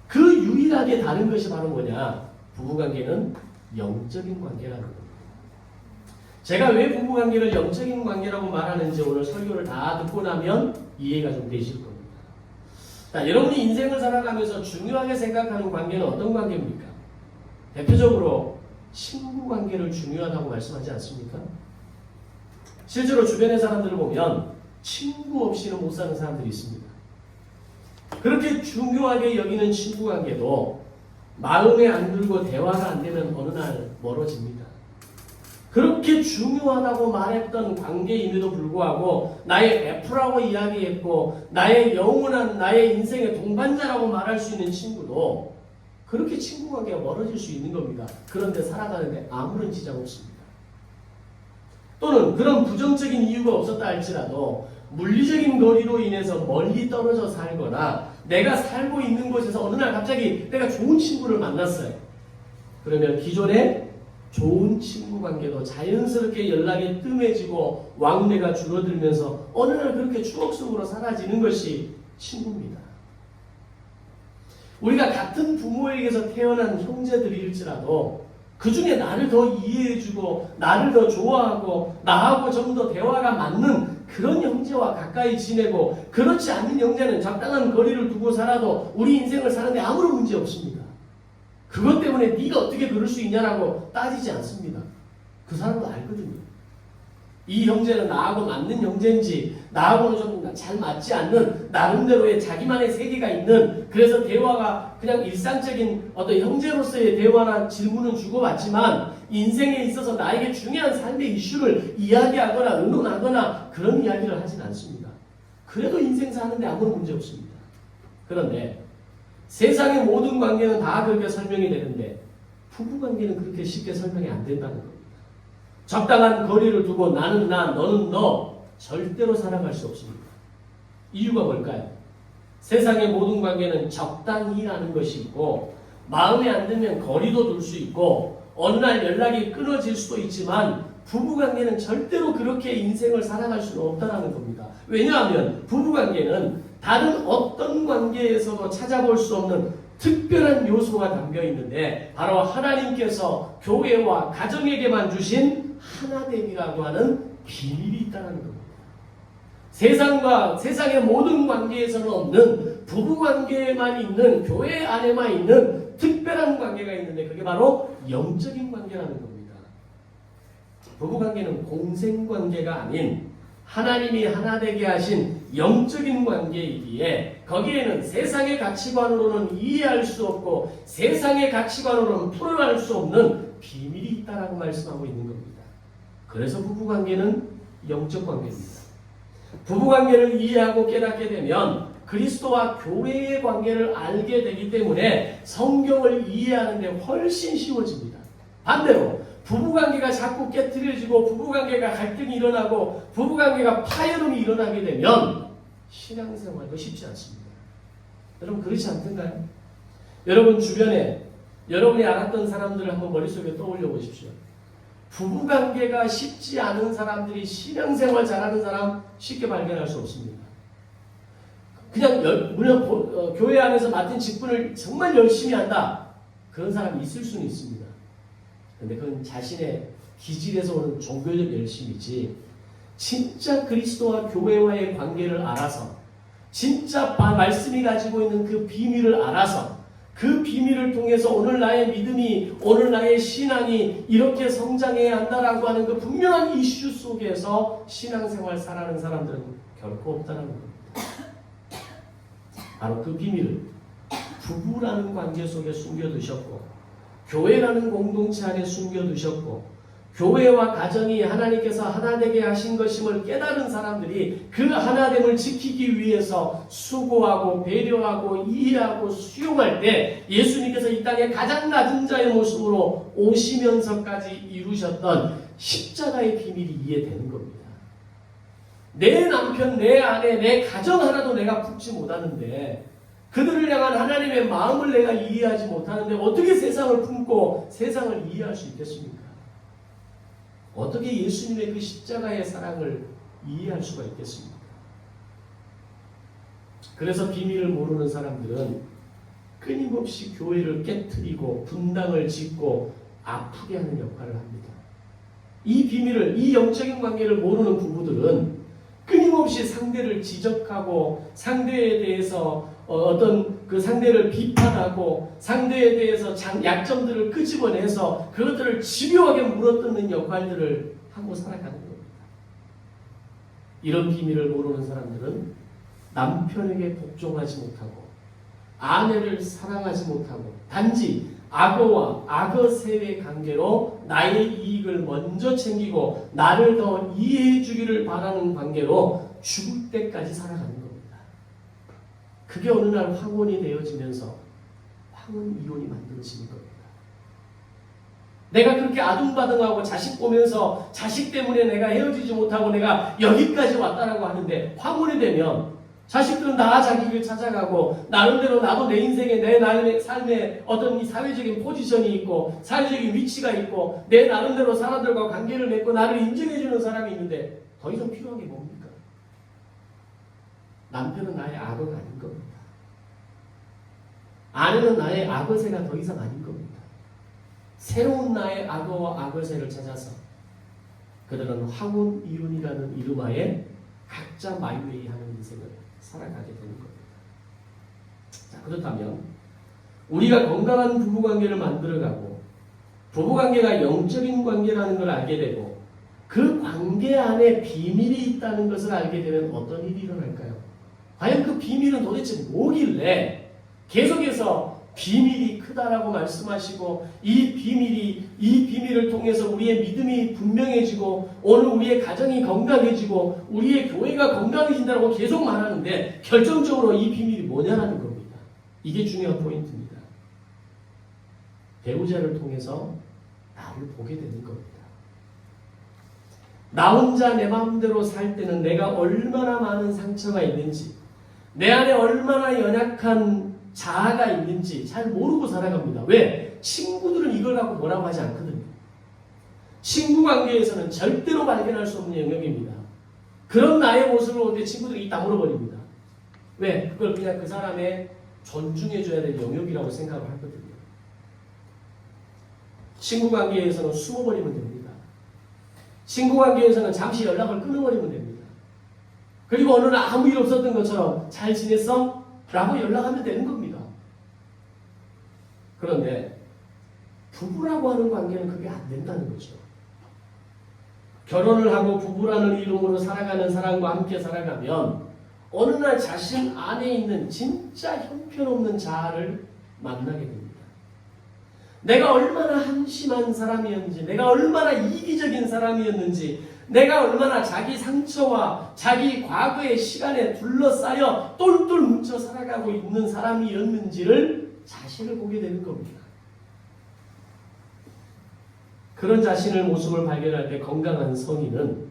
그 유일하게 다른 것이 바로 뭐냐? 부부관계는 영적인 관계라는 겁니다. 제가 왜 부부관계를 영적인 관계라고 말하는지 오늘 설교를 다 듣고 나면 이해가 좀 되실 겁니다. 자, 여러분이 인생을 살아가면서 중요하게 생각하는 관계는 어떤 관계입니까? 대표적으로 친구 관계를 중요하다고 말씀하지 않습니까? 실제로 주변의 사람들을 보면 친구 없이는 못 사는 사람들이 있습니다. 그렇게 중요하게 여기는 친구 관계도 마음에 안 들고 대화가 안 되면 어느 날 멀어집니다. 그렇게 중요하다고 말했던 관계임에도 불구하고 나의 F라고 이야기했고 나의 영원한 나의 인생의 동반자라고 말할 수 있는 친구도 그렇게 친구 관계가 멀어질 수 있는 겁니다. 그런데 살아가는데 아무런 지장 없습니다. 또는 그런 부정적인 이유가 없었다 할지라도 물리적인 거리로 인해서 멀리 떨어져 살거나 내가 살고 있는 곳에서 어느 날 갑자기 내가 좋은 친구를 만났어요. 그러면 기존에 좋은 친구 관계도 자연스럽게 연락이 뜸해지고 왕래가 줄어들면서 어느 날 그렇게 추억 속으로 사라지는 것이 친구입니다. 우리가 같은 부모에게서 태어난 형제들일지라도 그 중에 나를 더 이해해주고 나를 더 좋아하고 나하고 좀 더 대화가 맞는 그런 형제와 가까이 지내고 그렇지 않는 형제는 적당한 거리를 두고 살아도 우리 인생을 사는데 아무런 문제 없습니다. 그것 때문에 네가 어떻게 그럴 수 있냐라고 따지지 않습니다. 그 사람도 알거든요. 이 형제는 나하고 맞는 형제인지 나하고는 좀 잘 맞지 않는 나름대로의 자기만의 세계가 있는, 그래서 대화가 그냥 일상적인 어떤 형제로서의 대화나 질문은 주고받지만 인생에 있어서 나에게 중요한 삶의 이슈를 이야기하거나 의논하거나 그런 이야기를 하진 않습니다. 그래도 인생 사는데 아무런 문제 없습니다. 그런데 세상의 모든 관계는 다 그렇게 설명이 되는데 부부관계는 그렇게 쉽게 설명이 안 된다는 겁니다. 적당한 거리를 두고 나는 나, 너는 너 절대로 살아갈 수 없습니다. 이유가 뭘까요? 세상의 모든 관계는 적당히라는 것이 있고 마음에 안 들면 거리도 둘 수 있고 어느 날 연락이 끊어질 수도 있지만 부부관계는 절대로 그렇게 인생을 살아갈 수는 없다는 겁니다. 왜냐하면 부부관계는 다른 어떤 관계에서도 찾아볼 수 없는 특별한 요소가 담겨 있는데 바로 하나님께서 교회와 가정에게만 주신 하나됨이라고 하는 비밀이 있다는 겁니다. 세상의 모든 관계에서는 없는 부부관계에만 있는, 교회 안에만 있는 특별한 관계가 있는데 그게 바로 영적인 관계라는 겁니다. 부부관계는 공생관계가 아닌 하나님이 하나 되게 하신 영적인 관계이기에 거기에는 세상의 가치관으로는 이해할 수 없고 세상의 가치관으로는 풀어낼 수 없는 비밀이 있다라고 말씀하고 있는 겁니다. 그래서 부부관계는 영적 관계입니다. 부부관계를 이해하고 깨닫게 되면 그리스도와 교회의 관계를 알게 되기 때문에 성경을 이해하는 데 훨씬 쉬워집니다. 반대로 부부관계가 자꾸 깨트려지고 부부관계가 갈등이 일어나고 부부관계가 파열음이 일어나게 되면 신앙생활도 쉽지 않습니다. 여러분 그렇지 않던가요? 여러분 주변에 여러분이 알았던 사람들을 한번 머릿속에 떠올려 보십시오. 부부관계가 쉽지 않은 사람들이 신앙생활 잘하는 사람 쉽게 발견할 수 없습니다. 그냥 물론 교회 안에서 맡은 직분을 정말 열심히 한다. 그런 사람이 있을 수는 있습니다. 근데 그건 자신의 기질에서 오는 종교적 열심이지 진짜 그리스도와 교회와의 관계를 알아서 진짜 말씀이 가지고 있는 그 비밀을 알아서 그 비밀을 통해서 오늘 나의 믿음이 오늘 나의 신앙이 이렇게 성장해야 한다라고 하는 그 분명한 이슈 속에서 신앙생활 살아가는 사람들은 결코 없다는 겁니다. 바로 그 비밀을 부부라는 관계 속에 숨겨두셨고 교회라는 공동체 안에 숨겨두셨고 교회와 가정이 하나님께서 하나 되게 하신 것임을 깨달은 사람들이 그 하나됨을 지키기 위해서 수고하고 배려하고 이해하고 수용할 때 예수님께서 이 땅에 가장 낮은 자의 모습으로 오시면서까지 이루셨던 십자가의 비밀이 이해되는 겁니다. 내 남편, 내 아내, 내 가정 하나도 내가 품지 못하는데 그들을 향한 하나님의 마음을 내가 이해하지 못하는데 어떻게 세상을 품고 세상을 이해할 수 있겠습니까? 어떻게 예수님의 그 십자가의 사랑을 이해할 수가 있겠습니까? 그래서 비밀을 모르는 사람들은 끊임없이 교회를 깨트리고 분당을 짓고 아프게 하는 역할을 합니다. 이 비밀을, 이 영적인 관계를 모르는 부부들은 끊임없이 상대를 지적하고 상대에 대해서 어떤 그 상대를 비판하고 상대에 대해서 약점들을 끄집어내서 그것들을 집요하게 물어뜯는 역할들을 하고 살아가는 겁니다. 이런 비밀을 모르는 사람들은 남편에게 복종하지 못하고 아내를 사랑하지 못하고 단지 악어와 악어새의 관계로 나의 이익을 먼저 챙기고 나를 더 이해해 주기를 바라는 관계로 죽을 때까지 살아가는 겁니다. 그게 어느 날 황혼이 되어지면서 황혼 이혼이 만들어지는 겁니다. 내가 그렇게 아둥바둥하고 자식 보면서 자식 때문에 내가 헤어지지 못하고 내가 여기까지 왔다라고 하는데 황혼이 되면 자식들은 다 자기 길 찾아가고 나름대로 나도 내 인생에 내 나름의 삶에 어떤 사회적인 포지션이 있고 사회적인 위치가 있고 내 나름대로 사람들과 관계를 맺고 나를 인정해주는 사람이 있는데 더 이상 필요한 게 뭡니까? 남편은 나의 악어가 아닌 겁니다. 아내는 나의 악어새가 더 이상 아닌 겁니다. 새로운 나의 악어와 악어새를 찾아서 그들은 황혼 이혼이라는 이름하에 각자 마이웨이 하는 인생을 살아가게 되는 겁니다. 자, 그렇다면 우리가 건강한 부부관계를 만들어가고 부부관계가 영적인 관계라는 걸 알게 되고 그 관계 안에 비밀이 있다는 것을 알게 되면 어떤 일이 일어날까요? 과연 그 비밀은 도대체 뭐길래 계속해서 비밀이 크다라고 말씀하시고 이 비밀을 통해서 우리의 믿음이 분명해지고 오늘 우리의 가정이 건강해지고 우리의 교회가 건강해진다고 계속 말하는데 결정적으로 이 비밀이 뭐냐라는 겁니다. 이게 중요한 포인트입니다. 배우자를 통해서 나를 보게 되는 겁니다. 나 혼자 내 마음대로 살 때는 내가 얼마나 많은 상처가 있는지, 내 안에 얼마나 연약한 자아가 있는지 잘 모르고 살아갑니다. 왜? 친구들은 이걸 갖고 뭐라고 하지 않거든요. 친구 관계에서는 절대로 발견할 수 없는 영역입니다. 그런 나의 모습을 볼 때 친구들이 다 물어버립니다. 왜? 그걸 그냥 그 사람의 존중해줘야 될 영역이라고 생각을 하거든요. 친구 관계에서는 숨어버리면 됩니다. 친구 관계에서는 잠시 연락을 끊어버리면 됩니다. 그리고 어느 날 아무 일 없었던 것처럼 잘 지냈어? 라고 연락하면 되는 겁니다. 그런데 부부라고 하는 관계는 그게 안 된다는 거죠. 결혼을 하고 부부라는 이름으로 살아가는 사람과 함께 살아가면 어느 날 자신 안에 있는 진짜 형편없는 자아를 만나게 됩니다. 내가 얼마나 한심한 사람이었는지, 내가 얼마나 이기적인 사람이었는지, 내가 얼마나 자기 상처와 자기 과거의 시간에 둘러싸여 똘똘 뭉쳐 살아가고 있는 사람이었는지를 자신을 보게 되는 겁니다. 그런 자신의 모습을 발견할 때 건강한 성인은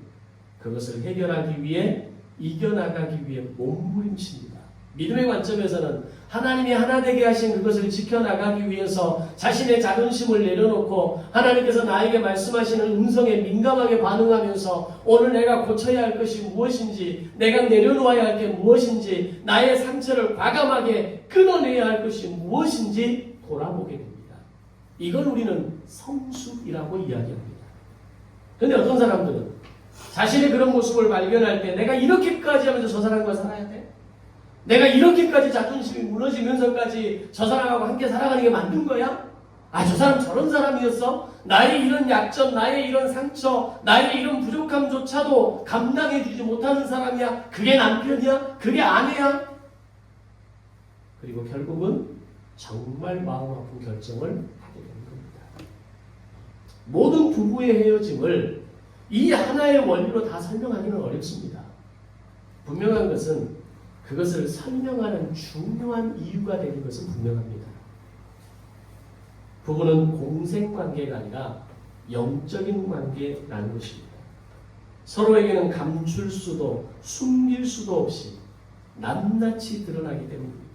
그것을 해결하기 위해 이겨나가기 위해 몸부림칩니다. 믿음의 관점에서는 하나님이 하나 되게 하신 그것을 지켜나가기 위해서 자신의 자존심을 내려놓고 하나님께서 나에게 말씀하시는 음성에 민감하게 반응하면서 오늘 내가 고쳐야 할 것이 무엇인지, 내가 내려놓아야 할 게 무엇인지, 나의 상처를 과감하게 끊어내야 할 것이 무엇인지 돌아보게 됩니다. 이걸 우리는 성숙이라고 이야기합니다. 그런데 어떤 사람들은 자신의 그런 모습을 발견할 때 내가 이렇게까지 하면서 저 사람과 살아야 돼? 내가 이렇게까지 자존심이 무너지면서까지 저 사람하고 함께 살아가는 게 맞는 거야? 아, 저 사람 저런 사람이었어? 나의 이런 약점, 나의 이런 상처, 나의 이런 부족함조차도 감당해주지 못하는 사람이야? 그게 남편이야? 그게 아내야? 그리고 결국은 정말 마음 아픈 결정을 하게 되는 겁니다. 모든 부부의 헤어짐을 이 하나의 원리로 다 설명하기는 어렵습니다. 분명한 것은 그것을 설명하는 중요한 이유가 되는 것은 분명합니다. 부부는 공생관계가 아니라 영적인 관계라는 것입니다. 서로에게는 감출 수도 숨길 수도 없이 낱낱이 드러나기 때문입니다.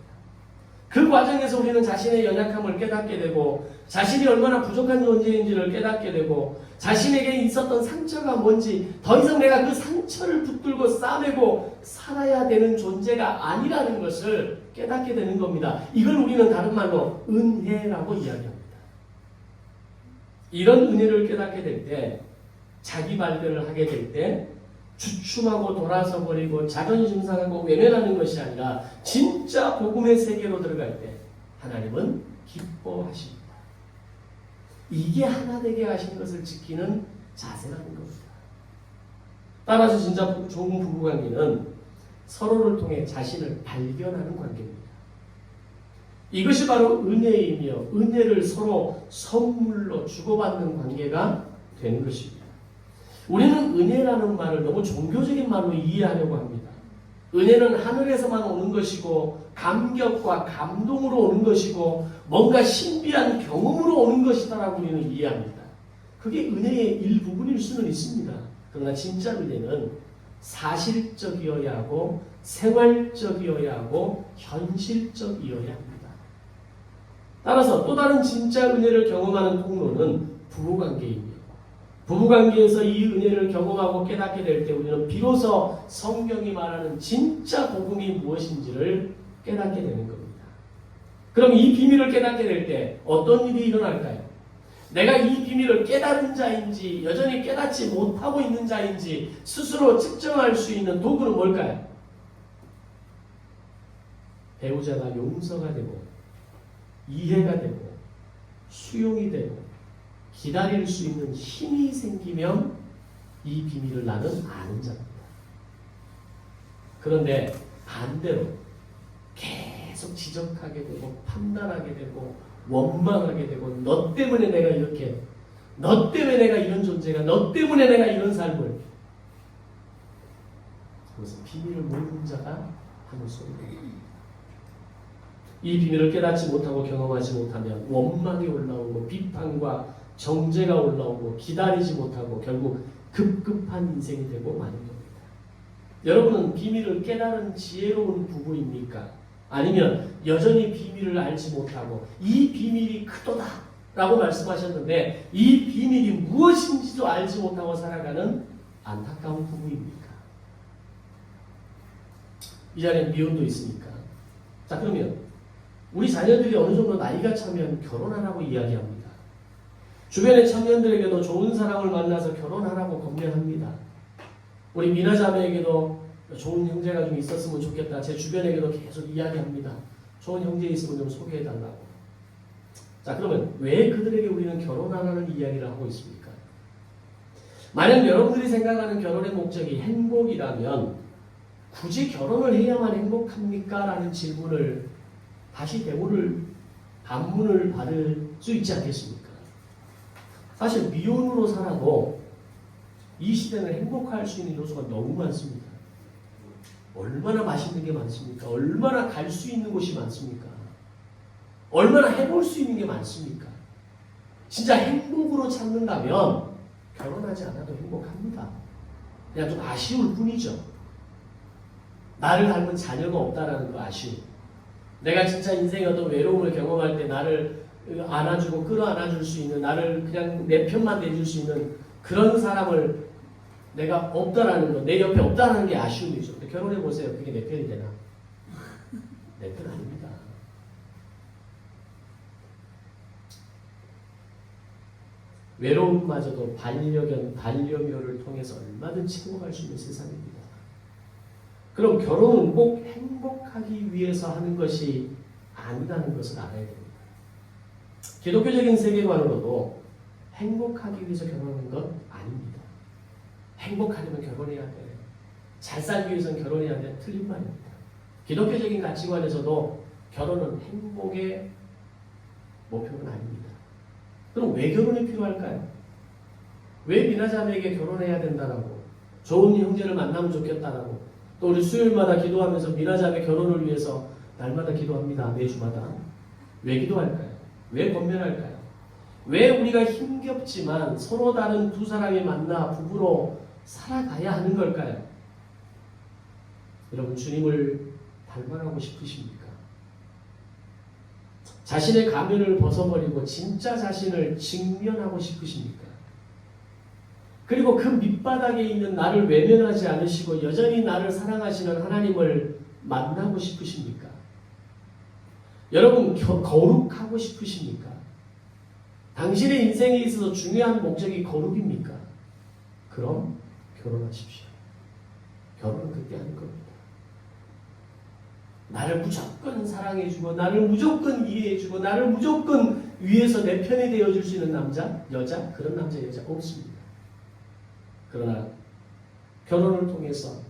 그 과정에서 우리는 자신의 연약함을 깨닫게 되고 자신이 얼마나 부족한 존재인지를 깨닫게 되고 자신에게 있었던 상처가 뭔지 더 이상 내가 그 상처를 붙들고 싸매고 살아야 되는 존재가 아니라는 것을 깨닫게 되는 겁니다. 이걸 우리는 다른 말로 은혜라고 이야기합니다. 이런 은혜를 깨닫게 될 때 자기 발견을 하게 될 때 주춤하고 돌아서 버리고 자존심 상하고 외면하는 것이 아니라 진짜 복음의 세계로 들어갈 때 하나님은 기뻐하십니다. 이게 하나 되게 하신 것을 지키는 자세라는 겁니다. 따라서 진짜 좋은 부부관계는 서로를 통해 자신을 발견하는 관계입니다. 이것이 바로 은혜이며 은혜를 서로 선물로 주고받는 관계가 되는 것입니다. 우리는 은혜라는 말을 너무 종교적인 말로 이해하려고 합니다. 은혜는 하늘에서만 오는 것이고 감격과 감동으로 오는 것이고 뭔가 신비한 경험으로 오는 것이다라고 우리는 이해합니다. 그게 은혜의 일부분일 수는 있습니다. 그러나 진짜 은혜는 사실적이어야 하고 생활적이어야 하고 현실적이어야 합니다. 따라서 또 다른 진짜 은혜를 경험하는 통로는 부부관계입니다. 부부관계에서 이 은혜를 경험하고 깨닫게 될 때 우리는 비로소 성경이 말하는 진짜 복음이 무엇인지를 깨닫게 되는 겁니다. 그럼 이 비밀을 깨닫게 될 때 어떤 일이 일어날까요? 내가 이 비밀을 깨달은 자인지 여전히 깨닫지 못하고 있는 자인지 스스로 측정할 수 있는 도구는 뭘까요? 배우자가 용서가 되고 이해가 되고 수용이 되고 기다릴 수 있는 힘이 생기면 이 비밀을 나는 아는 자입니다. 그런데 반대로 계속 지적하게 되고 판단하게 되고 원망하게 되고 너 때문에 내가 이렇게, 너 때문에 내가 이런 존재가, 너 때문에 내가 이런 삶을, 그것은 비밀을 모르는 자가 하는 소리입니다. 이 비밀을 깨닫지 못하고 경험하지 못하면 원망이 올라오고 비판과 정죄가 올라오고 기다리지 못하고 결국 급급한 인생이 되고 마는 겁니다. 여러분은 비밀을 깨달은 지혜로운 부부입니까? 아니면 여전히 비밀을 알지 못하고 이 비밀이 크도다 라고 말씀하셨는데 이 비밀이 무엇인지도 알지 못하고 살아가는 안타까운 부부입니까? 이 자리에 미혼도 있으니까. 자, 그러면 우리 자녀들이 어느 정도 나이가 차면 결혼하라고 이야기합니다. 주변의 청년들에게도 좋은 사람을 만나서 결혼하라고 권면합니다. 우리 미나자매에게도 좋은 형제가 좀 있었으면 좋겠다. 제 주변에게도 계속 이야기합니다. 좋은 형제 있으면 좀 소개해달라고. 자, 그러면 왜 그들에게 우리는 결혼하라는 이야기를 하고 있습니까? 만약 여러분들이 생각하는 결혼의 목적이 행복이라면 굳이 결혼을 해야만 행복합니까? 라는 질문을 다시 반문을 받을 수 있지 않겠습니까? 사실 미혼으로 살아도 이 시대는 행복할 수 있는 요소가 너무 많습니다. 얼마나 맛있는 게 많습니까? 얼마나 갈 수 있는 곳이 많습니까? 얼마나 해볼 수 있는 게 많습니까? 진짜 행복으로 찾는다면 결혼하지 않아도 행복합니다. 그냥 좀 아쉬울 뿐이죠. 나를 닮은 자녀가 없다라는 거 아쉬움. 내가 진짜 인생의 어떤 외로움을 경험할 때 나를 안아주고 끌어안아줄 수 있는, 나를 그냥 내 편만 내줄 수 있는 그런 사람을 내가 없다라는 거, 내 옆에 없다라는 게 아쉬움이죠. 근데 결혼해보세요. 그게 내 편이 되나? 내 편 아닙니다. 외로움마저도 반려묘를 통해서 얼마든지 행복할 수 있는 세상입니다. 그럼 결혼은 꼭 행복하기 위해서 하는 것이 아니라는 것을 알아야 됩니다. 기독교적인 세계관으로도 행복하기 위해서 결혼하는 것 아닙니다. 행복하려면 결혼해야 돼. 잘 살기 위해서는 결혼해야 돼. 틀린 말입니다. 기독교적인 가치관에서도 결혼은 행복의 목표는 아닙니다. 그럼 왜 결혼이 필요할까요? 왜 미나자매에게 결혼해야 된다라고, 좋은 형제를 만나면 좋겠다라고, 또 우리 수요일마다 기도하면서 미나자매 결혼을 위해서 날마다 기도합니다. 매주마다. 왜 기도할까요? 왜 권면할까요? 왜 우리가 힘겹지만 서로 다른 두 사람이 만나 부부로 살아가야 하는 걸까요? 여러분, 주님을 닮아가고 싶으십니까? 자신의 가면을 벗어버리고 진짜 자신을 직면하고 싶으십니까? 그리고 그 밑바닥에 있는 나를 외면하지 않으시고 여전히 나를 사랑하시는 하나님을 만나고 싶으십니까? 여러분, 거룩하고 싶으십니까? 당신의 인생에 있어서 중요한 목적이 거룩입니까? 그럼 결혼하십시오. 결혼은 그때 하는 겁니다. 나를 무조건 사랑해주고 나를 무조건 이해해주고 나를 무조건 위해서 내 편이 되어줄 수 있는 남자, 여자, 그런 남자, 여자 없습니다. 그러나 결혼을 통해서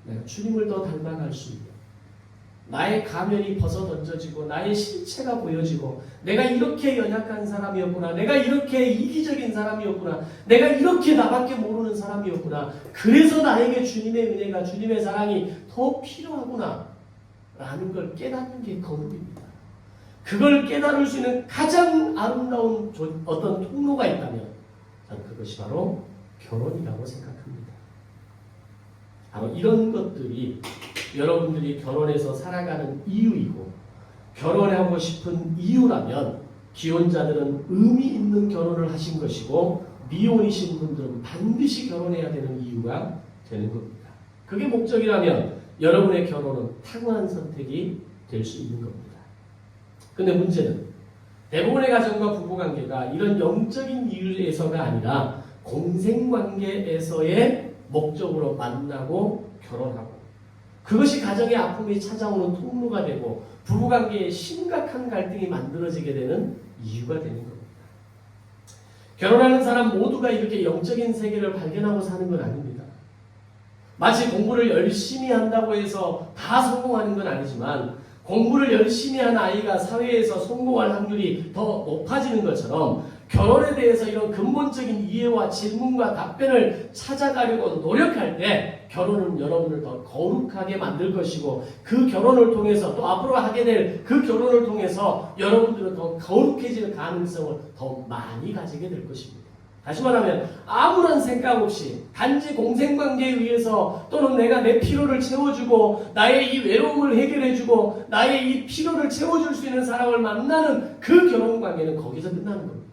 내가 주님을 더 닮아갈 수 있는, 나의 가면이 벗어던져지고 나의 실체가 보여지고 내가 이렇게 연약한 사람이었구나, 내가 이렇게 이기적인 사람이었구나, 내가 이렇게 나밖에 모르는 사람이었구나, 그래서 나에게 주님의 은혜가, 주님의 사랑이 더 필요하구나 라는 걸 깨닫는 게 거룩입니다. 그걸 깨달을 수 있는 가장 아름다운 어떤 통로가 있다면 저는 그것이 바로 결혼이라고 생각합니다. 바로 이런 것들이 여러분들이 결혼해서 살아가는 이유이고, 결혼하고 싶은 이유라면 기혼자들은 의미 있는 결혼을 하신 것이고 미혼이신 분들은 반드시 결혼해야 되는 이유가 되는 겁니다. 그게 목적이라면 여러분의 결혼은 탁월한 선택이 될 수 있는 겁니다. 근데 문제는 대부분의 가정과 부부관계가 이런 영적인 이유에서가 아니라 공생관계에서의 목적으로 만나고 결혼하고, 그것이 가정의 아픔이 찾아오는 통로가 되고 부부관계에 심각한 갈등이 만들어지게 되는 이유가 되는 겁니다. 결혼하는 사람 모두가 이렇게 영적인 세계를 발견하고 사는 건 아닙니다. 마치 공부를 열심히 한다고 해서 다 성공하는 건 아니지만 공부를 열심히 한 아이가 사회에서 성공할 확률이 더 높아지는 것처럼 결혼에 대해서 이런 근본적인 이해와 질문과 답변을 찾아가려고 노력할 때 결혼은 여러분을 더 거룩하게 만들 것이고 그 결혼을 통해서 또 앞으로 하게 될 그 결혼을 통해서 여러분들은 더 거룩해지는 가능성을 더 많이 가지게 될 것입니다. 다시 말하면 아무런 생각 없이 단지 공생관계에 의해서 또는 내가 내 필요를 채워주고 나의 이 외로움을 해결해주고 나의 이 필요를 채워줄 수 있는 사람을 만나는 그 결혼관계는 거기서 끝나는 겁니다.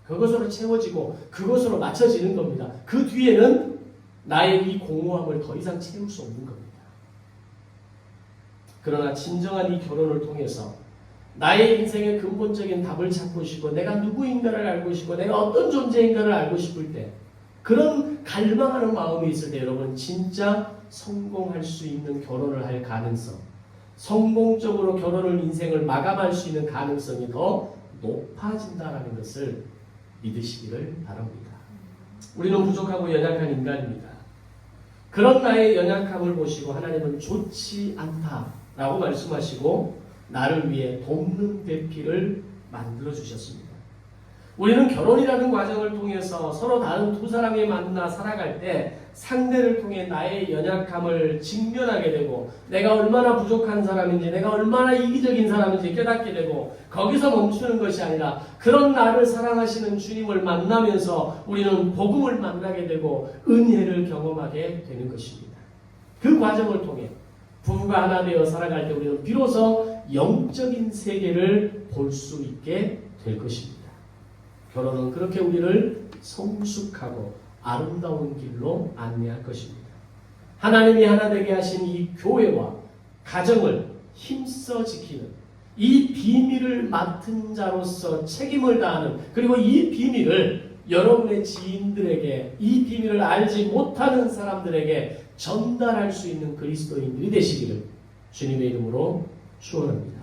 그것으로 채워지고 그것으로 맞춰지는 겁니다. 그 뒤에는 나의 이 공허함을 더 이상 채울 수 없는 겁니다. 그러나 진정한 이 결혼을 통해서 나의 인생의 근본적인 답을 찾고 싶고 내가 누구인가를 알고 싶고 내가 어떤 존재인가를 알고 싶을 때 그런 갈망하는 마음이 있을 때 여러분 진짜 성공할 수 있는 결혼을 할 가능성, 성공적으로 결혼을 인생을 마감할 수 있는 가능성이 더 높아진다는 것을 믿으시기를 바랍니다. 우리는 부족하고 연약한 인간입니다. 그런 나의 연약함을 보시고 하나님은 좋지 않다라고 말씀하시고 나를 위해 돕는 대피를 만들어 주셨습니다. 우리는 결혼이라는 과정을 통해서 서로 다른 두 사람이 만나 살아갈 때 상대를 통해 나의 연약함을 직면하게 되고 내가 얼마나 부족한 사람인지 내가 얼마나 이기적인 사람인지 깨닫게 되고 거기서 멈추는 것이 아니라 그런 나를 사랑하시는 주님을 만나면서 우리는 복음을 만나게 되고 은혜를 경험하게 되는 것입니다. 그 과정을 통해 부부가 하나 되어 살아갈 때 우리는 비로소 영적인 세계를 볼 수 있게 될 것입니다. 결혼은 그렇게 우리를 성숙하고 아름다운 길로 안내할 것입니다. 하나님이 하나 되게 하신 이 교회와 가정을 힘써 지키는 이 비밀을 맡은 자로서 책임을 다하는 그리고 이 비밀을 여러분의 지인들에게 이 비밀을 알지 못하는 사람들에게 전달할 수 있는 그리스도인들이 되시기를 주님의 이름으로 축원합니다.